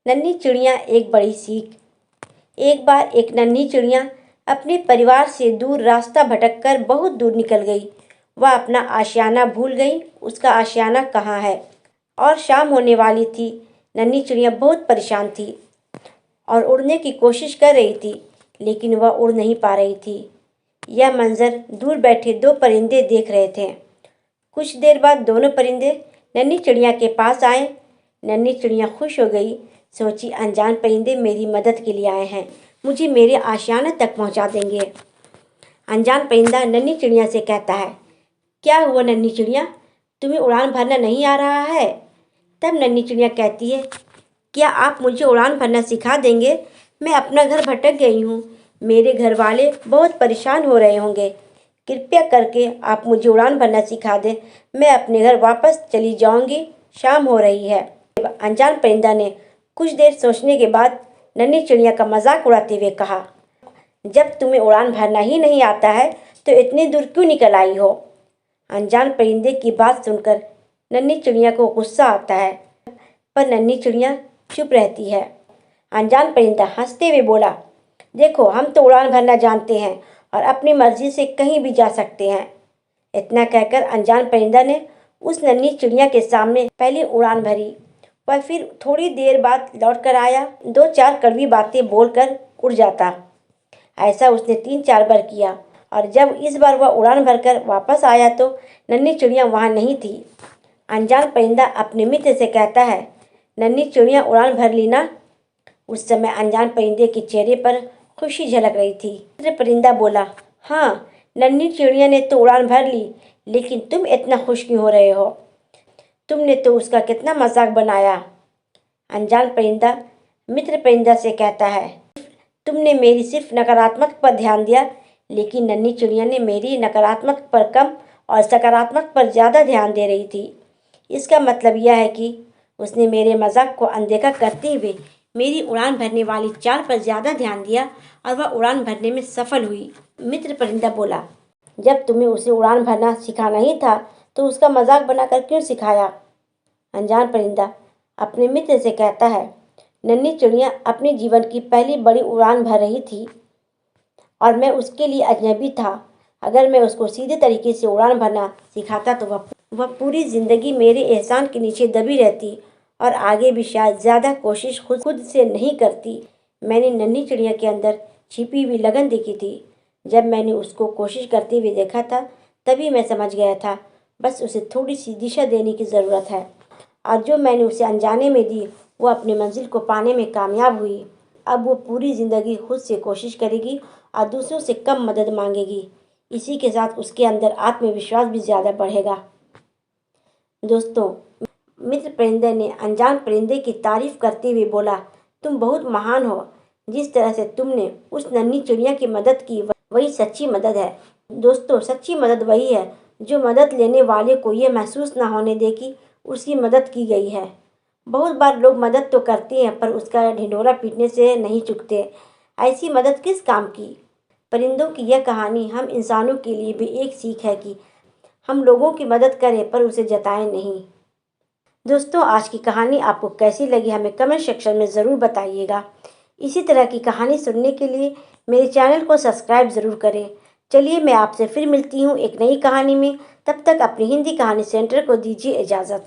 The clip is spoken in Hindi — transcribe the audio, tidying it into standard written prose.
नन्ही चिड़िया एक बड़ी सीख। एक बार एक नन्ही चिड़िया अपने परिवार से दूर रास्ता भटककर बहुत दूर निकल गई। वह अपना आशियाना भूल गई, उसका आशियाना कहाँ है। और शाम होने वाली थी। नन्ही चिड़िया बहुत परेशान थी और उड़ने की कोशिश कर रही थी, लेकिन वह उड़ नहीं पा रही थी। यह मंजर दूर बैठे दो परिंदे देख रहे थे। कुछ देर बाद दोनों परिंदे नन्ही चिड़िया के पास आए। नन्ही चिड़िया खुश हो गई, सोची अनजान परिंदे मेरी मदद के लिए आए हैं, मुझे मेरे आशियाने तक पहुंचा देंगे। अनजान परिंदा नन्ही चिड़िया से कहता है, क्या हुआ नन्ही चिड़िया, तुम्हें उड़ान भरना नहीं आ रहा है? तब नन्ही चिड़िया कहती है, क्या आप मुझे उड़ान भरना सिखा देंगे? मैं अपना घर भटक गई हूँ, मेरे घर वाले बहुत परेशान हो रहे होंगे। कृपया करके आप मुझे उड़ान भरना सिखा दें, मैं अपने घर वापस चली जाऊंगी, शाम हो रही है। अनजान परिंदा ने कुछ देर सोचने के बाद नन्ही चिड़िया का मजाक उड़ाते हुए कहा, जब तुम्हें उड़ान भरना ही नहीं आता है तो इतनी दूर क्यों निकल आई हो? अनजान परिंदे की बात सुनकर नन्ही चिड़िया को गुस्सा आता है, पर नन्ही चिड़िया चुप रहती है। अनजान परिंदा हंसते हुए बोला, देखो हम तो उड़ान भरना जानते हैं और अपनी मर्जी से कहीं भी जा सकते हैं। इतना कहकर अनजान परिंदा ने उस नन्ही चिड़िया के सामने पहली उड़ान भरी। वह फिर थोड़ी देर बाद लौट कर आया, दो चार कड़वी बातें बोलकर उड़ जाता। ऐसा उसने 3-4 बार किया और जब इस बार वह उड़ान भरकर वापस आया तो नन्ही चिड़िया वहाँ नहीं थी। अनजान परिंदा अपने मित्र से कहता है, नन्ही चिड़िया उड़ान भर ली ना? उस समय अनजान परिंदे के चेहरे पर खुशी झलक रही थी। मित्र परिंदा बोला, हाँ नन्ही चिड़िया ने तो उड़ान भर ली, लेकिन तुम इतना खुश क्यों हो रहे हो? तुमने तो उसका कितना मजाक बनाया। अनजान परिंदा मित्र परिंदा से कहता है, तुमने मेरी सिर्फ नकारात्मक पर ध्यान दिया, लेकिन नन्ही चिड़िया ने मेरी नकारात्मक पर कम और सकारात्मक पर ज़्यादा ध्यान दे रही थी। इसका मतलब यह है कि उसने मेरे मजाक को अनदेखा करते हुए मेरी उड़ान भरने वाली चाल पर ज़्यादा ध्यान दिया और वह उड़ान भरने में सफल हुई। मित्र परिंदा बोला, जब तुम्हें उसे उड़ान भरना सिखाना ही था तो उसका मजाक बनाकर क्यों सिखाया? अनजान परिंदा अपने मित्र से कहता है, नन्ही चिड़िया अपने जीवन की पहली बड़ी उड़ान भर रही थी और मैं उसके लिए अजनबी था। अगर मैं उसको सीधे तरीके से उड़ान भरना सिखाता तो वह पूरी ज़िंदगी मेरे एहसान के नीचे दबी रहती और आगे भी शायद ज़्यादा कोशिश खुद से नहीं करती। मैंने नन्ही चिड़िया के अंदर छिपी हुई लगन देखी थी। जब मैंने उसको कोशिश करते हुए देखा था तभी मैं समझ गया था, बस उसे थोड़ी सी दिशा देने की ज़रूरत है। और जो मैंने उसे अनजाने में दी वो अपनी मंजिल को पाने में कामयाब हुई। अब वो पूरी ज़िंदगी खुद से कोशिश करेगी और दूसरों से कम मदद मांगेगी। इसी के साथ उसके अंदर आत्मविश्वास भी ज़्यादा बढ़ेगा। दोस्तों, मित्र परिंदे ने अनजान परिंदे की तारीफ करते हुए बोला, तुम बहुत महान हो। जिस तरह से तुमने उस नन्ही चिड़िया की मदद की वही सच्ची मदद है। दोस्तों, सच्ची मदद वही है जो मदद लेने वाले को ये महसूस ना होने दे कि उसकी मदद की गई है। बहुत बार लोग मदद तो करते हैं पर उसका ढिंढोरा पीटने से नहीं चूकते। ऐसी मदद किस काम की? परिंदों की यह कहानी हम इंसानों के लिए भी एक सीख है कि हम लोगों की मदद करें पर उसे जताएं नहीं। दोस्तों, आज की कहानी आपको कैसी लगी हमें कमेंट सेक्शन में ज़रूर बताइएगा। इसी तरह की कहानी सुनने के लिए मेरे चैनल को सब्सक्राइब ज़रूर करें। चलिए मैं आपसे फिर मिलती हूँ एक नई कहानी में। तब तक अपनी हिंदी कहानी सेंटर को दीजिए इजाज़त।